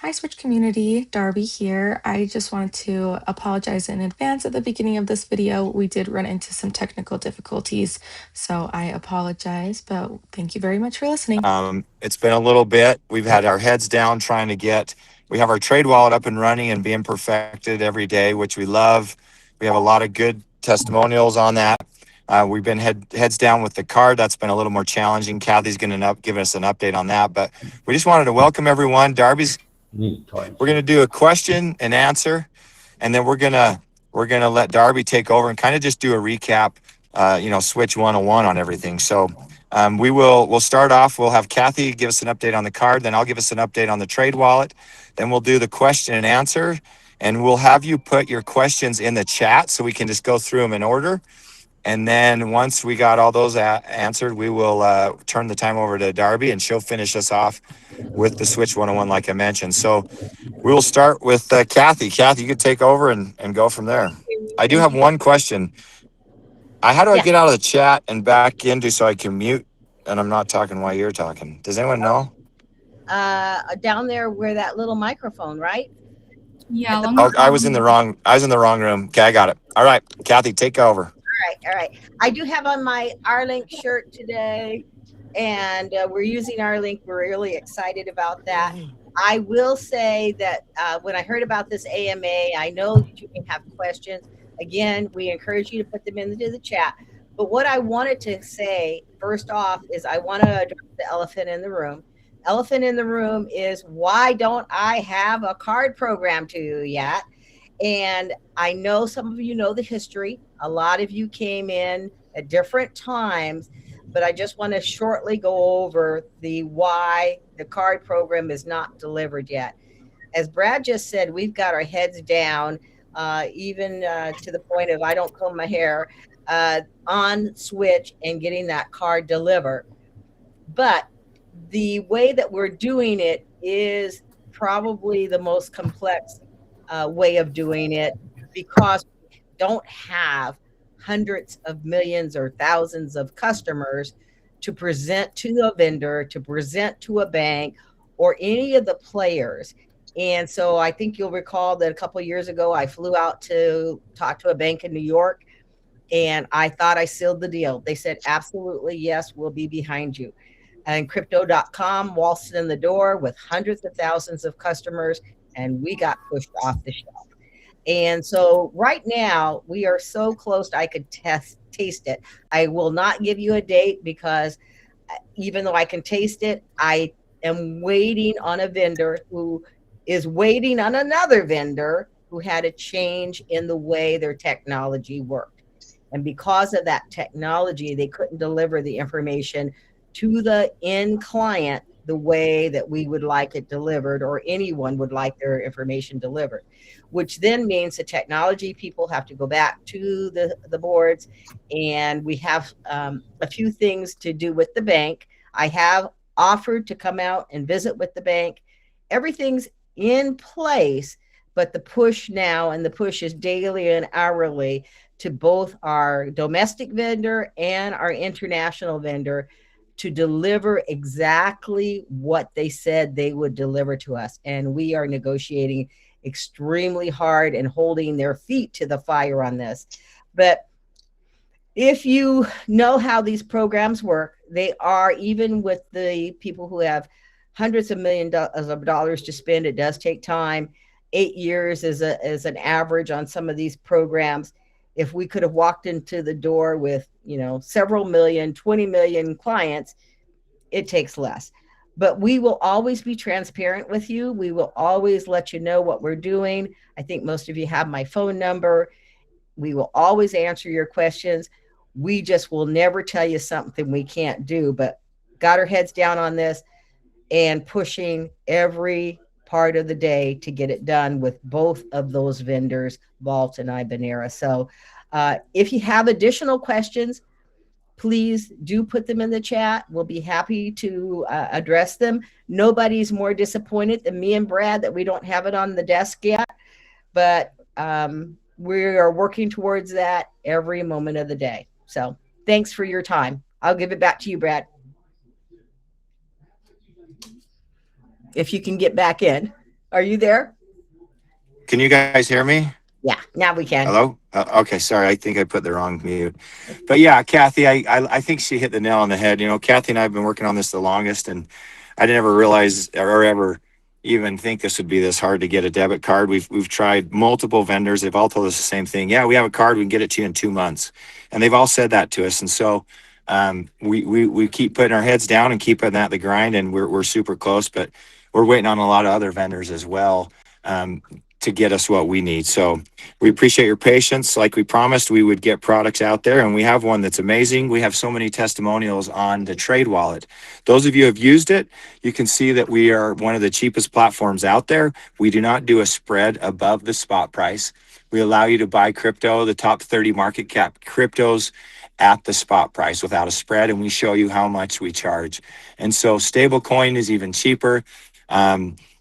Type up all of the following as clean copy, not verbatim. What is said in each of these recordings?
Hi, Switch community. Darby here. I just wanted to apologize in advance at the beginning of this video. We did run into some technical difficulties, so I apologize, but thank you very much for listening. It's been a little bit. We've had our heads down trying to we have our trade wallet up and running and being perfected every day, which we love. We have a lot of good testimonials on that. We've been heads down with the card. That's been a little more challenging. Kathy's going to give us an update on that. But we just wanted to welcome everyone. We're going to do a question and answer, and then we're gonna let Darby take over and kind of just do a recap. Switch 101 on everything. So we'll start off. We'll have Kathy give us an update on the card. Then I'll give us an update on the trade wallet. Then we'll do the question and answer. And we'll have you put your questions in the chat so we can just go through them in order. And then once we got all those answered, we will turn the time over to Darby and she'll finish us off with the Switch 101, like I mentioned. So we'll start with Kathy. Kathy, you could take over and go from there. I do Thank have you. one question. How do I Yeah. get out of the chat and back into so I can mute and I'm not talking while you're talking? Does anyone know? Down there where that little microphone, right? Yeah, At the along Oh, the bottom. bottom. I was in the wrong room. Okay, I got it. All right, Kathy, take over. All right. I do have on my R-Link shirt today, and we're using R-Link. We're really excited about that. I will say that when I heard about this AMA, I know that you can have questions. Again, we encourage you to put them into the chat. But what I wanted to say first off is I want to address the elephant in the room. Elephant in the room is, why don't I have a card program to you yet? And I know some of you know the history. A lot of you came in at different times, but I just want to shortly go over the why the card program is not delivered yet. As Brad just said, we've got our heads down, even to the point of I don't comb my hair, on Switch and getting that card delivered. But the way that we're doing it is probably the most complex way of doing it, because we don't have hundreds of millions or thousands of customers to present to a vendor, to present to a bank, or any of the players. And so I think you'll recall that a couple of years ago, I flew out to talk to a bank in New York, and I thought I sealed the deal. They said, absolutely, yes, we'll be behind you. And crypto.com waltzed in the door with hundreds of thousands of customers, and we got pushed off the shelf. And so right now we are so close I could taste it. I will not give you a date because even though I can taste it, I am waiting on a vendor who is waiting on another vendor who had a change in the way their technology worked. And because of that technology, they couldn't deliver the information to the end client the way that we would like it delivered, or anyone would like their information delivered, which then means the technology people have to go back to the boards. And we have a few things to do with the bank. I have offered to come out and visit with the bank. Everything's in place, but the push now, and the push is daily and hourly, to both our domestic vendor and our international vendor to deliver exactly what they said they would deliver to us. And we are negotiating extremely hard and holding their feet to the fire on this. But if you know how these programs work, they are, even with the people who have hundreds of millions of dollars to spend, it does take time. 8 years is an average on some of these programs. If we could have walked into the door with, several million, 20 million clients, it takes less. But we will always be transparent with you. We will always let you know what we're doing. I think most of you have my phone number. We will always answer your questions. We just will never tell you something we can't do, but got our heads down on this and pushing every part of the day to get it done with both of those vendors, Vault and Ibanera. So if you have additional questions, please do put them in the chat. We'll be happy to address them. Nobody's more disappointed than me and Brad that we don't have it on the desk yet, but we are working towards that every moment of the day. So thanks for your time. I'll give it back to you, Brad, if you can get back in. Are you there? Can you guys hear me? Yeah, now we can. Hello? Okay, sorry. I think I put the wrong mute. But yeah, Kathy, I think she hit the nail on the head. You know, Kathy and I have been working on this the longest, and I didn't ever realize or ever even think this would be this hard to get a debit card. We've tried multiple vendors. They've all told us the same thing. Yeah, we have a card. We can get it to you in 2 months, and they've all said that to us. And so we keep putting our heads down and keep putting that the grind, and we're super close. But we're waiting on a lot of other vendors as well to get us what we need. So we appreciate your patience. Like we promised, we would get products out there, and we have one that's amazing. We have so many testimonials on the Trade Wallet. Those of you who have used it, you can see that we are one of the cheapest platforms out there. We do not do a spread above the spot price. We allow you to buy crypto, the top 30 market cap cryptos at the spot price without a spread, and we show you how much we charge. And so stablecoin is even cheaper.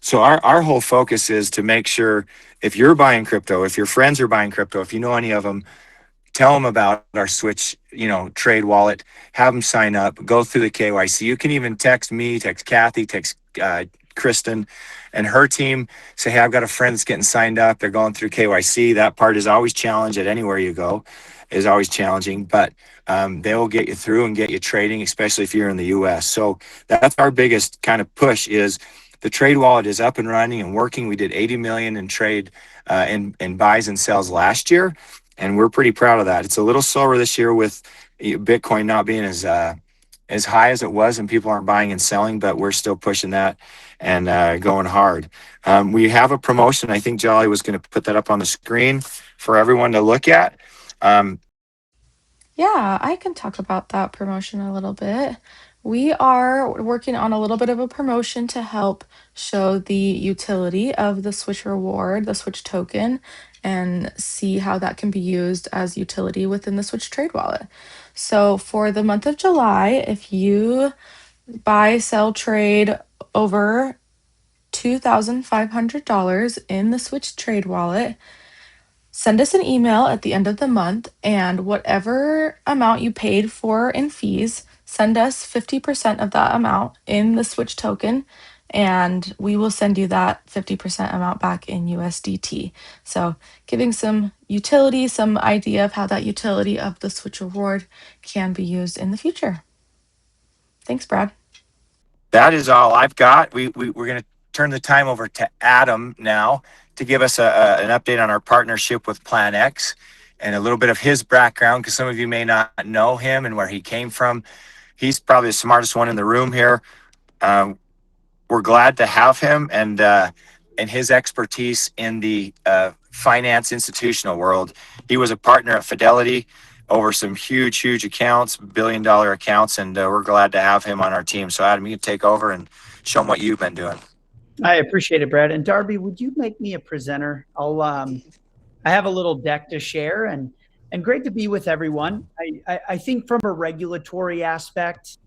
So our whole focus is to make sure if you're buying crypto, if your friends are buying crypto, if you know any of them, tell them about our Switch, trade wallet, have them sign up, go through the KYC. You can even text me, text Kathy, text Kristen and her team, say, hey, I've got a friend that's getting signed up. They're going through KYC. That part is always challenged at anywhere you go, is always challenging, but they will get you through and get you trading, especially if you're in the US. So that's our biggest kind of push is the trade wallet is up and running and working. We did 80 million in trade in buys and sells last year. And we're pretty proud of that. It's a little slower this year with Bitcoin not being as high as it was, and people aren't buying and selling, but we're still pushing that and going hard. We have a promotion. I think Jolly was going to put that up on the screen for everyone to look at. Yeah, I can talk about that promotion a little bit. We are working on a little bit of a promotion to help show the utility of the Switch reward, the Switch token, and see how that can be used as utility within the Switch trade wallet. So for the month of July, if you buy, sell, trade over $2,500 in the Switch trade wallet, send us an email at the end of the month, and whatever amount you paid for in fees, send us 50% of that amount in the Switch token, and we will send you that 50% amount back in USDT. So, giving some utility, some idea of how that utility of the Switch reward can be used in the future. Thanks, Brad. That is all I've got. We're going to turn the time over to Adam now to give us an update on our partnership with Plan X and a little bit of his background, because some of you may not know him and where he came from. He's probably the smartest one in the room here. We're glad to have him and his expertise in the finance institutional world. He was a partner at Fidelity over some huge accounts, billion-dollar accounts, and we're glad to have him on our team. So Adam, you can take over and show him what you've been doing. I appreciate it, Brad. And Darby, would you make me a presenter? I have a little deck to share, and great to be with everyone. I think from a regulatory aspect,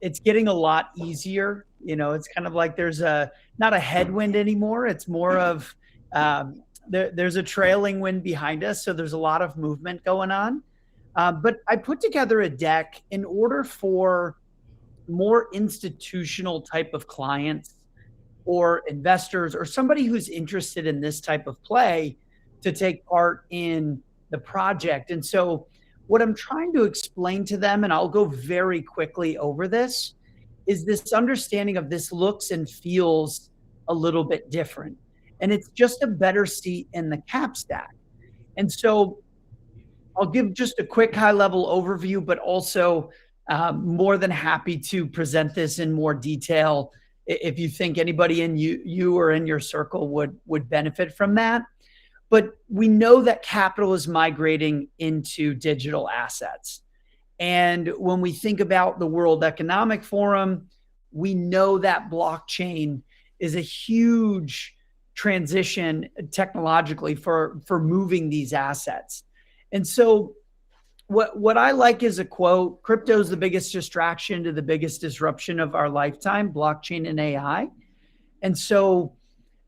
it's getting a lot easier. It's kind of like there's not a headwind anymore. It's more of there's a trailing wind behind us. So there's a lot of movement going on. But I put together a deck in order for more institutional type of clients or investors or somebody who's interested in this type of play to take part in the project. And so what I'm trying to explain to them, and I'll go very quickly over this, is this understanding of this looks and feels a little bit different. And it's just a better seat in the cap stack. And so I'll give just a quick high level overview, but also more than happy to present this in more detail if you think anybody in you or in your circle would benefit from that. But we know that capital is migrating into digital assets. And when we think about the World Economic Forum, we know that blockchain is a huge transition technologically for moving these assets. And so what I like is a quote: crypto is the biggest distraction to the biggest disruption of our lifetime, blockchain and AI. And so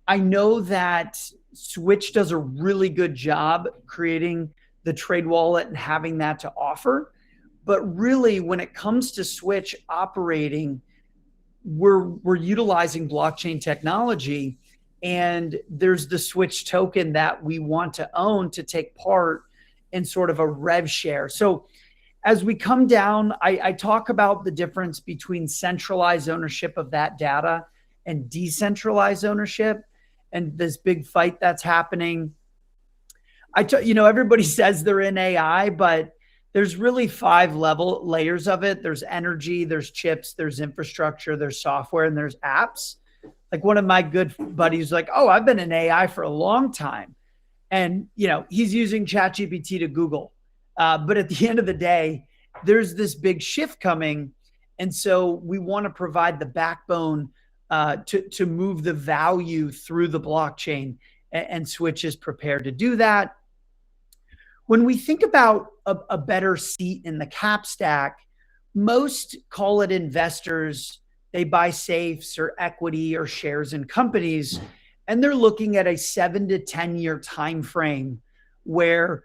I know that Switch does a really good job creating the trade wallet and having that to offer. But really, when it comes to Switch operating, we're utilizing blockchain technology. and there's the Switch token that we want to own to take part in sort of a rev share. So as we come down, I talk about the difference between centralized ownership of that data and decentralized ownership, and this big fight that's happening. Everybody says they're in AI, but there's really 5 layers of it. There's energy, there's chips, there's infrastructure, there's software, and there's apps. Like one of my good buddies, like, oh, I've been in AI for a long time. And, he's using ChatGPT to Google. But at the end of the day, there's this big shift coming. And so we want to provide the backbone to move the value through the blockchain, and Switch is prepared to do that. When we think about a better seat in the cap stack, most call it investors. They buy safes or equity or shares in companies, and they're looking at a 7 to 10 year time frame where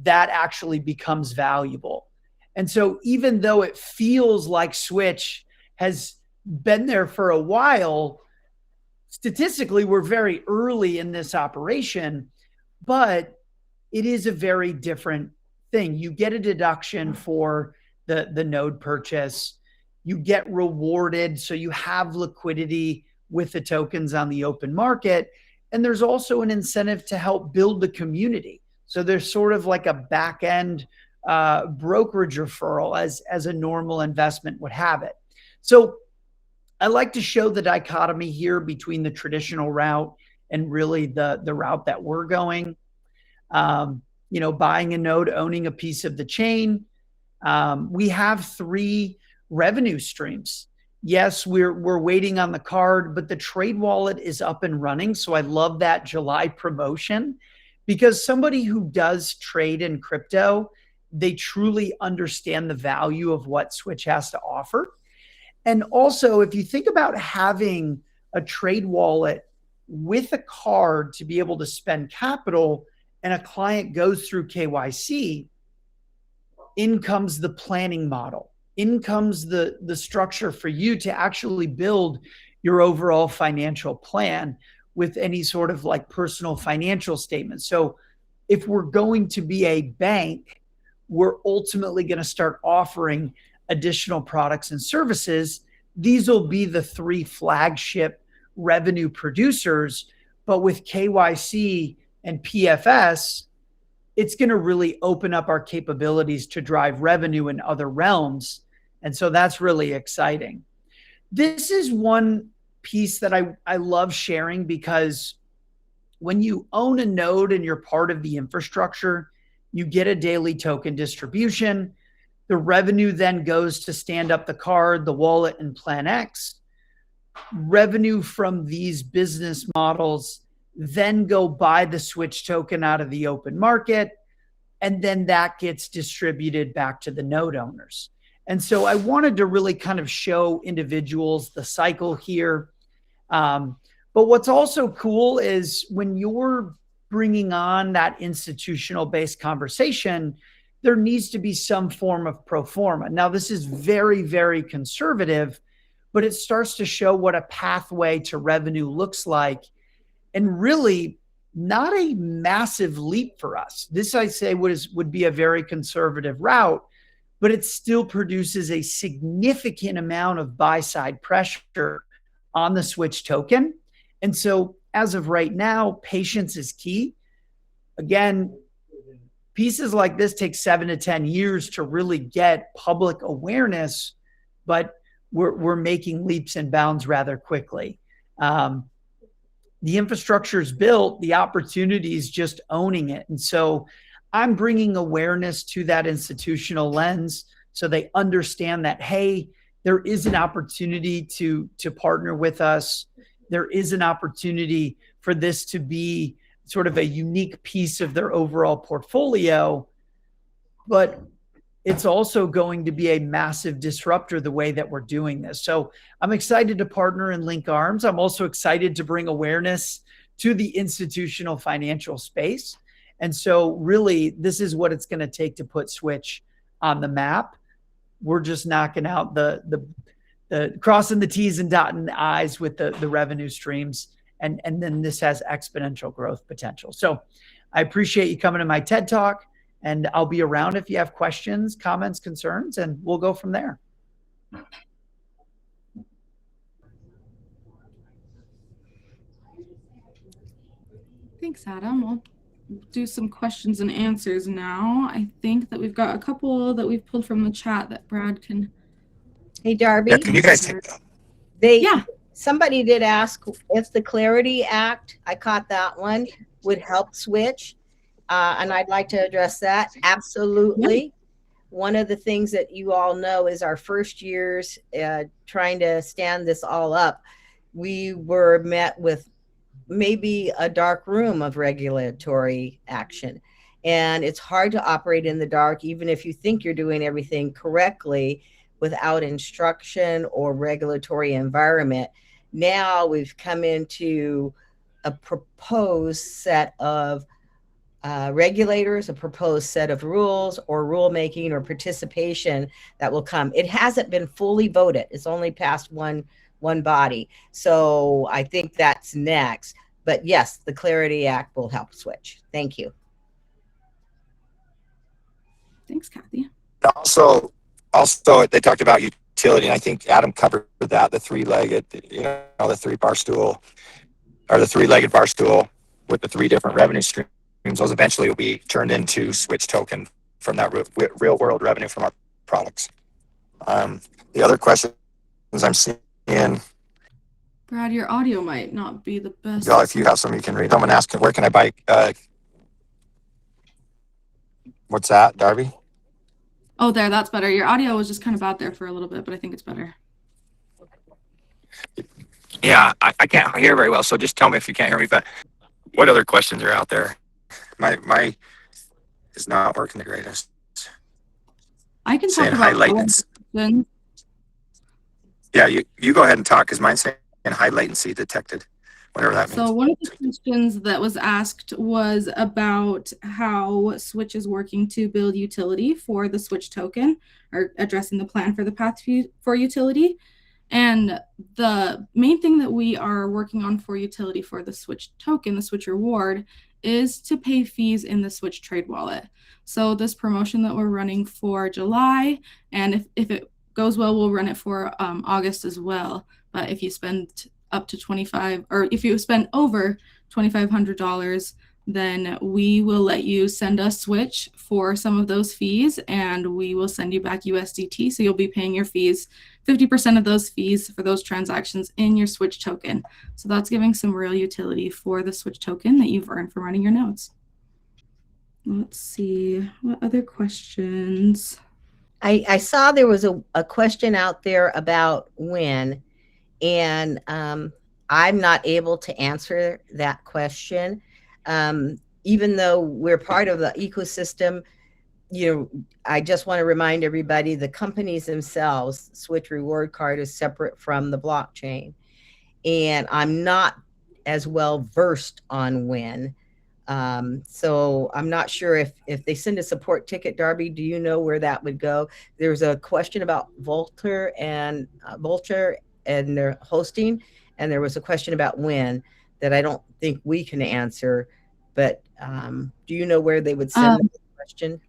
that actually becomes valuable. And so even though it feels like Switch has been there for a while, statistically, we're very early in this operation, but it is a very different thing. You get a deduction for the node purchase. You get rewarded, so you have liquidity with the tokens on the open market. And there's also an incentive to help build the community. So there's sort of like a back end brokerage referral as a normal investment would have it. So I like to show the dichotomy here between the traditional route and really the route that we're going. Buying a node, owning a piece of the chain. We have 3 revenue streams. Yes, we're waiting on the card, but the trade wallet is up and running. So I love that July promotion, because somebody who does trade in crypto, they truly understand the value of what Switch has to offer. And also, if you think about having a trade wallet with a card to be able to spend capital, and a client goes through KYC, in comes the planning model. In comes the structure for you to actually build your overall financial plan with any sort of like personal financial statement. So if we're going to be a bank, we're ultimately going to start offering additional products and services. These will be the 3 flagship revenue producers, but with KYC and PFS, it's going to really open up our capabilities to drive revenue in other realms. And so that's really exciting. This is one piece that I love sharing, because when you own a node and you're part of the infrastructure, you get a daily token distribution. The revenue then goes to stand up the card, the wallet, and Plan X. Revenue from these business models then go buy the Switch token out of the open market, and then that gets distributed back to the node owners. And so I wanted to really kind of show individuals the cycle here. But what's also cool is when you're bringing on that institutional based conversation, there needs to be some form of pro forma. Now, this is very, very conservative, but it starts to show what a pathway to revenue looks like, and really not a massive leap for us. This, I say, would be a very conservative route, but it still produces a significant amount of buy-side pressure on the Switch token. And so as of right now, patience is key. Again, pieces like this take 7 to 10 years to really get public awareness, but we're making leaps and bounds rather quickly. The infrastructure is built, the opportunity is just owning it. And so I'm bringing awareness to that institutional lens so they understand that, hey, there is an opportunity to partner with us. There is an opportunity for this to be sort of a unique piece of their overall portfolio, but it's also going to be a massive disruptor the way that we're doing this. So I'm excited to partner and link arms. I'm also excited to bring awareness to the institutional financial space. And so really, this is what it's going to take to put Switch on the map. We're just knocking out the crossing the T's and dotting the I's with the revenue streams. and then this has exponential growth potential. So I appreciate you coming to my TED Talk, and I'll be around if you have questions, comments, concerns, and we'll go from there. Thanks, Adam. We'll do some questions and answers now. I think that we've got a couple that we've pulled from the chat that Brad can. Hey, Darby. Yeah, can you guys take Somebody did ask if the Clarity Act, I caught that one, would help switch. And I'd like to address that. Absolutely. Yeah. One of the things that you all know is our first years trying to stand this all up, we were met with maybe a dark room of regulatory action. And it's hard to operate in the dark, even if you think you're doing everything correctly, without instruction or regulatory environment. Now we've come into a proposed set of regulators, a proposed set of rules or rulemaking or participation that will come. It hasn't been fully voted. It's only passed one body. So I think that's next. But yes, the Clarity Act will help switch. Thank you. Thanks, Kathy. Also, they talked about utility, and I think Adam covered that, the three-legged, the three-bar stool, or the three-legged bar stool with the three different revenue streams. Those eventually will be turned into switch token from that real-world revenue from our products. The other questions I'm seeing... Brad, your audio might not be the best. Y'all, if you have some, you can read. Someone asked, where can I buy... what's that, Darby? Oh, there, that's better. Your audio was just kind of out there for a little bit, but I think it's better. Yeah, I can't hear very well, so just tell me if you can't hear me. But what other questions are out there? My is not working the greatest. I can talk about high latency. Yeah, you go ahead and talk, because mine's saying high latency detected. Whatever that means. So one of the questions that was asked was about how Switch is working to build utility for the Switch token, or addressing the plan for the path for utility. And the main thing that we are working on for utility for the Switch token, the Switch reward, is to pay fees in the Switch trade wallet. So this promotion that we're running for July, and if it goes well, we'll run it for August as well. But if you spend up to if you spend over $2,500, then we will let you send us Switch for some of those fees, and we will send you back USDT. So you'll be paying your fees, 50% of those fees for those transactions in your Switch token. So that's giving some real utility for the Switch token that you've earned from running your nodes. Let's see, what other questions? I saw there was a question out there about when, and I'm not able to answer that question. Even though we're part of the ecosystem, I just want to remind everybody, the companies themselves, Switch Reward Card is separate from the blockchain. And I'm not as well versed on when. So I'm not sure if they send a support ticket, Darby, do you know where that would go? There's a question about Vultr and their hosting, and there was a question about when that I don't think we can answer, but do you know where they would send the question?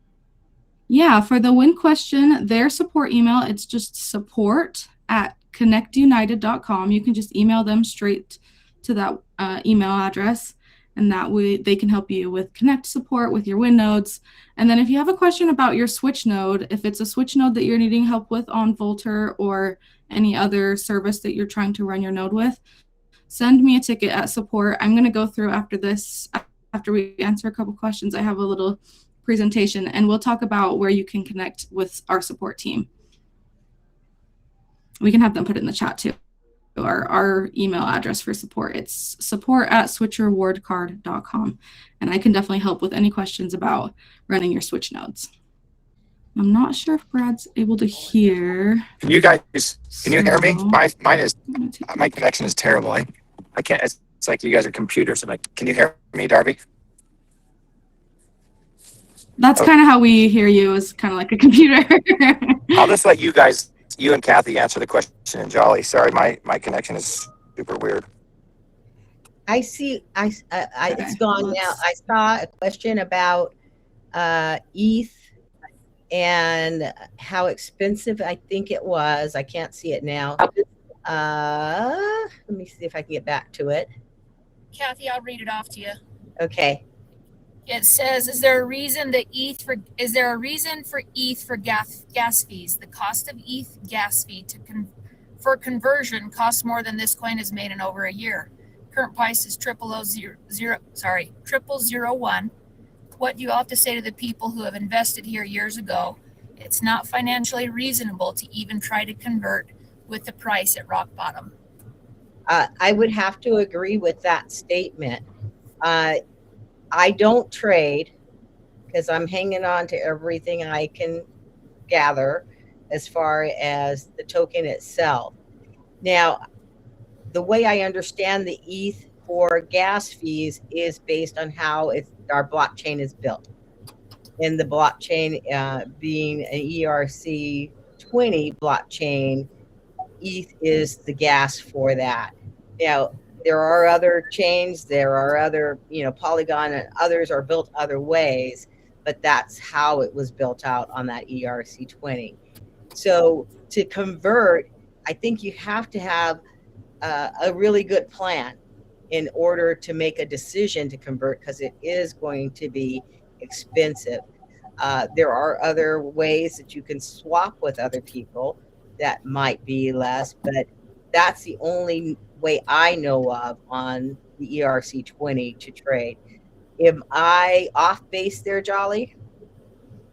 Yeah, for the when question, their support email, it's just support@connectunited.com. You can just email them straight to that email address, and that way they can help you with Connect support with your Win nodes. And then if you have a question about your Switch node, if it's a Switch node that you're needing help with on Vultr or any other service that you're trying to run your node with, send me a ticket at support. I'm going to go through after this, after we answer a couple questions. I have a little presentation, and we'll talk about where you can connect with our support team. We can have them put it in the chat too. Our email address for support, it's support@switchrewardcard.com, and I can definitely help with any questions about running your Switch nodes. I'm not sure if Brad's able to hear. Can you hear me? My connection is terrible. I can't. It's like you guys are computers. I'm like, can you hear me, Darby? That's kind of how we hear you, is kind of like a computer. I'll just let you and Kathy answer the question in Jolly. Sorry, my connection is super weird. I see. Okay, It's gone now. I saw a question about ETH and how expensive I think it was. I can't see it now. Let me see if I can get back to it. Kathy, I'll read it off to you. Okay. It says, is there a reason for ETH for gas fees? The cost of ETH gas fee for conversion costs more than this coin is made in over a year. Current price is 0001. What do you all have to say to the people who have invested here years ago? It's not financially reasonable to even try to convert with the price at rock bottom. I would have to agree with that statement. I don't trade because I'm hanging on to everything I can gather as far as the token itself. Now, the way I understand the ETH for gas fees is based on how our blockchain is built. And the blockchain being an ERC20 blockchain, ETH is the gas for that. Now, there are other chains, there are other, Polygon and others are built other ways, but that's how it was built out on that ERC20. So to convert, I think you have to have a really good plan in order to make a decision to convert, because it is going to be expensive. There are other ways that you can swap with other people that might be less, but that's the only way I know of on the ERC20 to trade. Am I off base there, Jolly?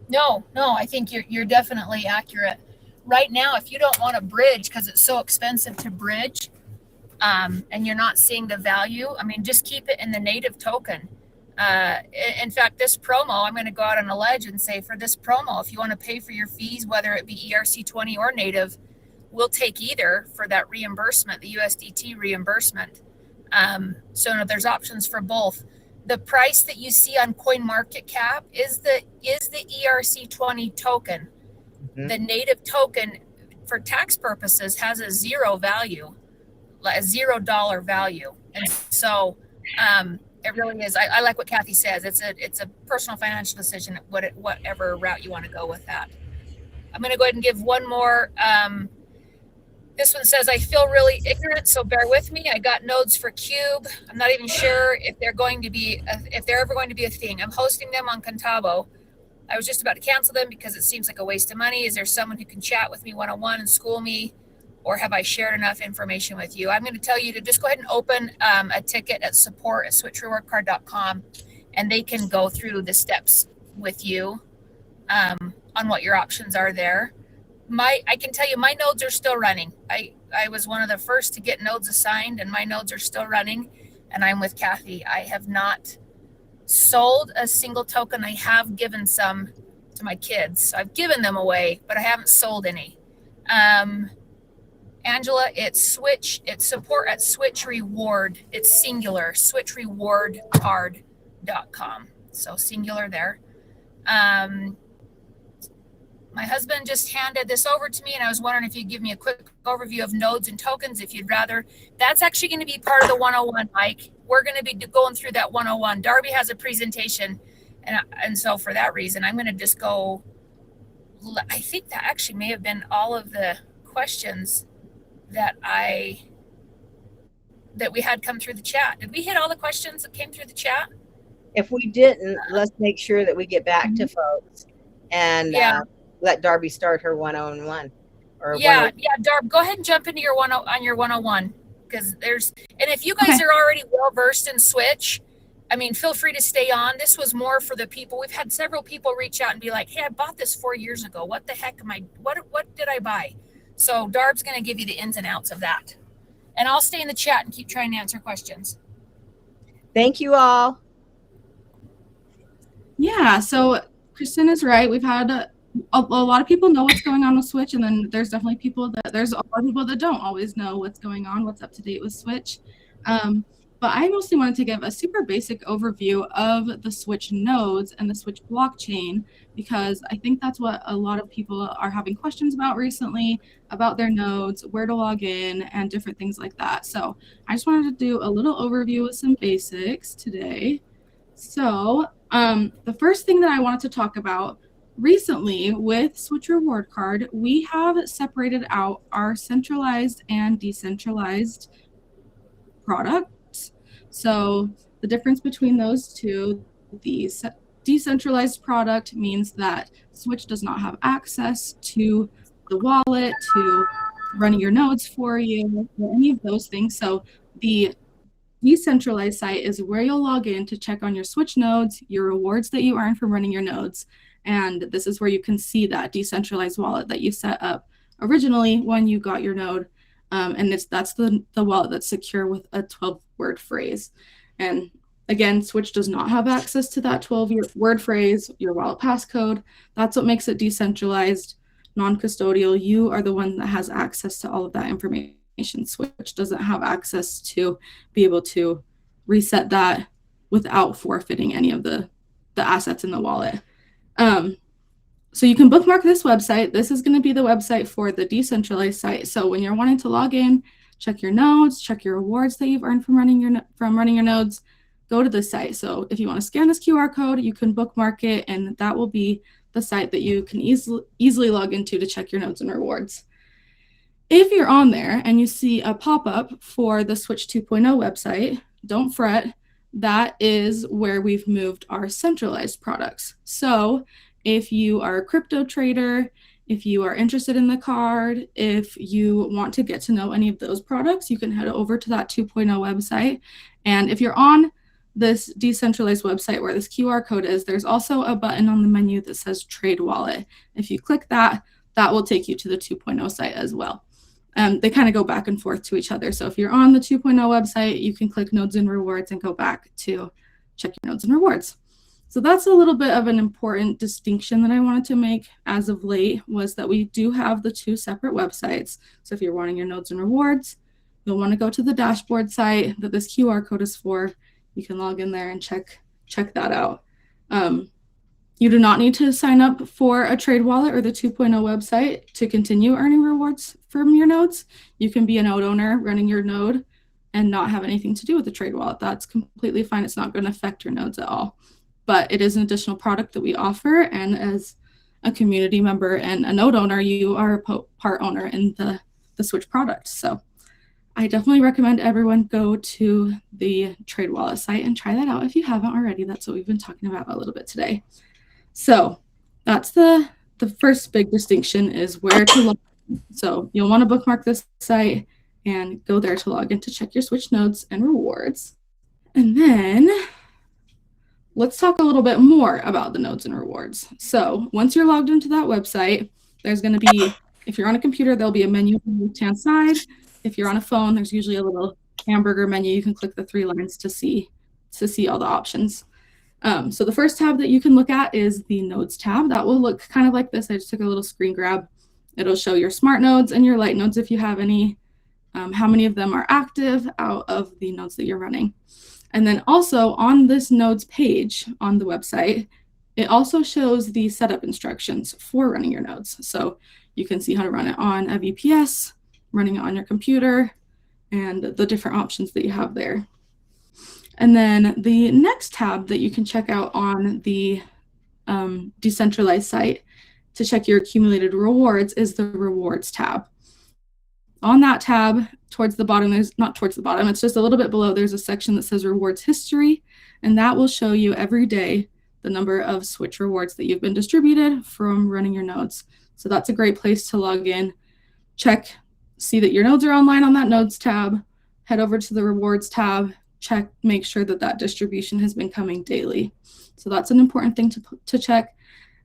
No, I think you're definitely accurate. Right now, if you don't want to bridge because it's so expensive to bridge, and you're not seeing the value, I mean, just keep it in the native token. In fact, this promo, I'm going to go out on a ledge and say, for this promo, if you want to pay for your fees, whether it be ERC20 or native, we'll take either for that reimbursement, the USDT reimbursement. So no, there's options for both. The price that you see on CoinMarketCap is the ERC20 token. Mm-hmm. The native token, for tax purposes, has a zero value, a $0 value, and so it really is. I like what Kathy says. It's a personal financial decision, whatever route you want to go with that. I'm going to go ahead and give one more. This one says, I feel really ignorant, so bear with me. I got nodes for Cube. I'm not even sure if they're ever going to be a thing. I'm hosting them on Contabo. I was just about to cancel them because it seems like a waste of money. Is there someone who can chat with me one-on-one and school me? Or have I shared enough information with you? I'm going to tell you to just go ahead and open a ticket at support@switchrewardcard.com, and they can go through the steps with you on what your options are there. I can tell you my nodes are still running. I was one of the first to get nodes assigned, and my nodes are still running, and I'm with Kathy. I have not sold a single token. I have given some to my kids. I've given them away, but I haven't sold any. Angela, it's support@Switch Reward. It's singular, switchrewardcard.com. So singular there. My husband just handed this over to me, and I was wondering if you'd give me a quick overview of nodes and tokens if you'd rather. That's actually going to be part of the 101, Mike. We're going to be going through that 101. Darby has a presentation, and so for that reason, I'm going to just go. I think that actually may have been all of the questions that we had come through the chat. Did we hit all the questions that came through the chat? If we didn't, let's make sure that we get back to folks and let Darby start her 101. Darb, go ahead and jump into your 101, because and if you guys are already well versed in Switch, I mean, feel free to stay on. This was more for the people. We've had several people reach out and be like, hey, I bought this 4 years ago. What the heck what did I buy? So Darb's going to give you the ins and outs of that. And I'll stay in the chat and keep trying to answer questions. Thank you all. Yeah, so Kristen is right. We've had a lot of people know what's going on with Switch, and then there's definitely there's a lot of people that don't always know what's going on, what's up to date with Switch. but I mostly wanted to give a super basic overview of the Switch nodes and the Switch blockchain, because I think that's what a lot of people are having questions about recently, about their nodes, where to log in, and different things like that. So I just wanted to do a little overview with some basics today. So the first thing that I wanted to talk about recently with Switch Reward Card, we have separated out our centralized and decentralized products. So the difference between those two, the decentralized product means that Switch does not have access to the wallet, to running your nodes for you, or any of those things. So the decentralized site is where you'll log in to check on your Switch nodes, your rewards that you earn from running your nodes. And this is where you can see that decentralized wallet that you set up originally when you got your node. And that's the wallet that's secure with a 12-word phrase. And again, Switch does not have access to that 12-word phrase, your wallet passcode. That's what makes it decentralized, non-custodial. You are the one that has access to all of that information. Switch doesn't have access to be able to reset that without forfeiting any of the assets in the wallet. So you can bookmark this website. This is going to be the website for the decentralized site. So when you're wanting to log in, check your nodes, check your rewards that you've earned from running your nodes, go to this site. So if you want to scan this QR code, you can bookmark it, and that will be the site that you can easily log into to check your nodes and rewards. If you're on there and you see a pop-up for the Switch 2.0 website, don't fret. That is where we've moved our centralized products. So if you are a crypto trader, if you are interested in the card, if you want to get to know any of those products, you can head over to that 2.0 website. And if you're on this decentralized website where this QR code is, there's also a button on the menu that says Trade Wallet. If you click that, that will take you to the 2.0 site as well. They kind of go back and forth to each other. So if you're on the 2.0 website, you can click Nodes and Rewards and go back to check your nodes and rewards. So that's a little bit of an important distinction that I wanted to make as of late, was that we do have the two separate websites. So if you're wanting your nodes and rewards, you'll want to go to the dashboard site that this QR code is for. You can log in there and check that out. You do not need to sign up for a trade wallet or the 2.0 website to continue earning rewards from your nodes. You can be a node owner running your node and not have anything to do with the trade wallet. That's completely fine. It's not going to affect your nodes at all. But it is an additional product that we offer. And as a community member and a node owner, you are a part owner in the Switch product. So I definitely recommend everyone go to the Trade Wallet site and try that out if you haven't already. That's what we've been talking about a little bit today. So that's the first big distinction, is where to log in. So you'll want to bookmark this site and go there to log in to check your Switch nodes and rewards. And then let's talk a little bit more about the nodes and rewards. So once you're logged into that website, there's going to be, if you're on a computer, there'll be a menu on the left-hand side. If you're on a phone, there's usually a little hamburger menu. You can click the 3 lines to see all the options. So the first tab that you can look at is the nodes tab. That will look kind of like this. I just took a little screen grab. It'll show your smart nodes and your light nodes if you have any, how many of them are active out of the nodes that you're running. And then also on this nodes page on the website, it also shows the setup instructions for running your nodes. So you can see how to run it on a VPS, running it on your computer, and the different options that you have there. And then the next tab that you can check out on the decentralized site to check your accumulated rewards is the rewards tab. On that tab, towards the bottom, not towards the bottom, it's just a little bit below, there's a section that says rewards history, and that will show you every day the number of Switch rewards that you've been distributed from running your nodes. So that's a great place to log in, check, see that your nodes are online on that nodes tab, head over to the rewards tab, check, make sure that that distribution has been coming daily. So that's an important thing to check.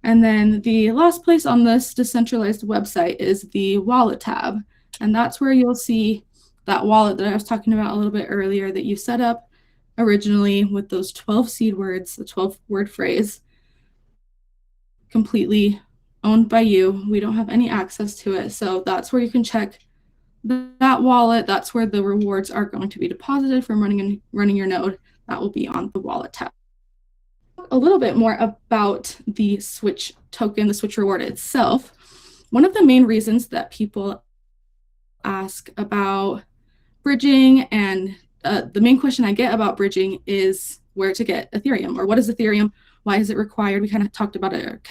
And then the last place on this decentralized website is the wallet tab. And that's where you'll see that wallet that I was talking about a little bit earlier that you set up originally with those 12 seed words, the 12-word phrase, completely owned by you. We don't have any access to it. So that's where you can check that wallet, that's where the rewards are going to be deposited from running your node. That will be on the wallet tab. A little bit more about the Switch token, the Switch reward itself. One of the main reasons that people ask about bridging, and the main question I get about bridging is where to get Ethereum, or what is Ethereum? Why is it required? We kind of talked about it,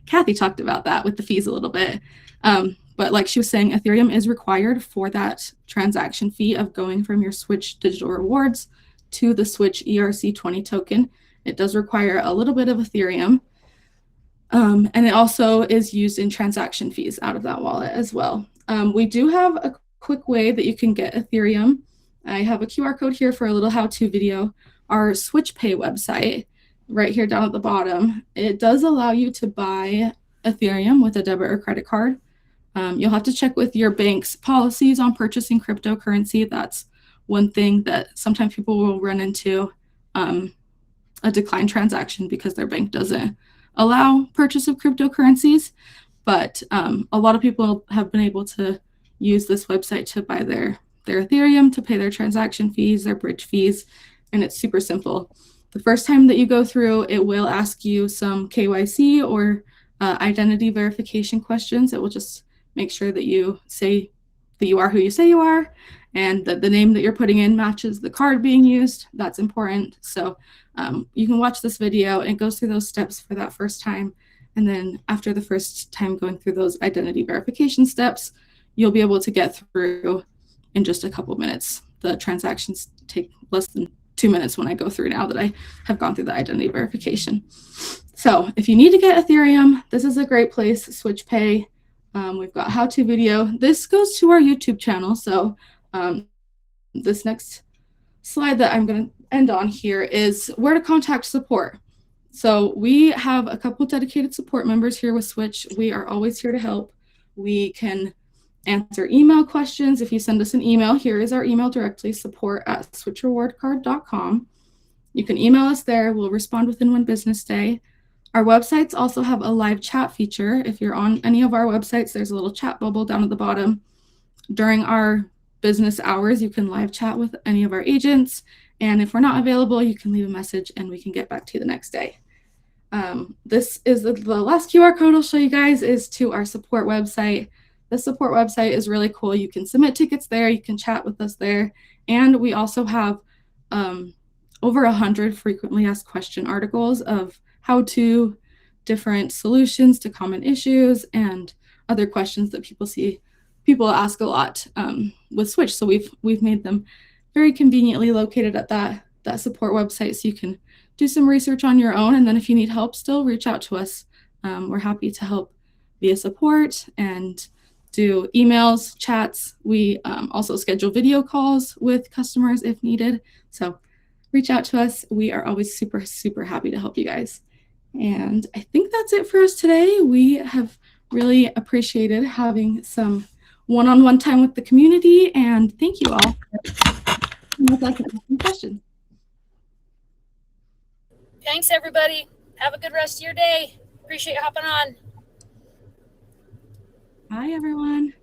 Kathy talked about that with the fees a little bit. But like she was saying, Ethereum is required for that transaction fee of going from your Switch digital rewards to the Switch ERC20 token. It does require a little bit of Ethereum. And it also is used in transaction fees out of that wallet as well. We do have a quick way that you can get Ethereum. I have a QR code here for a little how-to video. Our Switch Pay website, right here down at the bottom, it does allow you to buy Ethereum with a debit or credit card. You'll have to check with your bank's policies on purchasing cryptocurrency. That's one thing that sometimes people will run into, a declined transaction because their bank doesn't allow purchase of cryptocurrencies. But a lot of people have been able to use this website to buy their Ethereum, to pay their transaction fees, their bridge fees, and it's super simple. The first time that you go through, it will ask you some KYC or identity verification questions. It will just make sure that you say that you are who you say you are, and that the name that you're putting in matches the card being used. That's important. So you can watch this video. It goes through those steps for that first time. And then after the first time going through those identity verification steps, you'll be able to get through in just a couple minutes. The transactions take less than 2 minutes when I go through now that I have gone through the identity verification. So if you need to get Ethereum, this is a great place, Switch Pay. We've got how-to video. This goes to our YouTube channel. So this next slide that I'm going to end on here is where to contact support. So we have a couple dedicated support members here with Switch. We are always here to help. We can answer email questions. If you send us an email, here is our email directly, support@switchrewardcard.com. You can email us there. We'll respond within 1 business day. Our websites also have a live chat feature. If you're on any of our websites, there's a little chat bubble down at the bottom. During our business hours, you can live chat with any of our agents. And if we're not available, you can leave a message and we can get back to you the next day. This is the last QR code I'll show you guys is to our support website. The support website is really cool. You can submit tickets there. You can chat with us there. And we also have over 100 frequently asked question articles of how to different solutions to common issues and other questions that people ask a lot with Switch. So we've made them very conveniently located at that support website, so you can do some research on your own. And then if you need help, still reach out to us. We're happy to help via support and do emails, chats. We also schedule video calls with customers if needed. So reach out to us. We are always super, super happy to help you guys. And I think that's it for us today. We have really appreciated having some one-on-one time with the community, and thank you all. I'd like to ask some questions. Thanks, everybody. Have a good rest of your day. Appreciate you hopping on. Bye, everyone.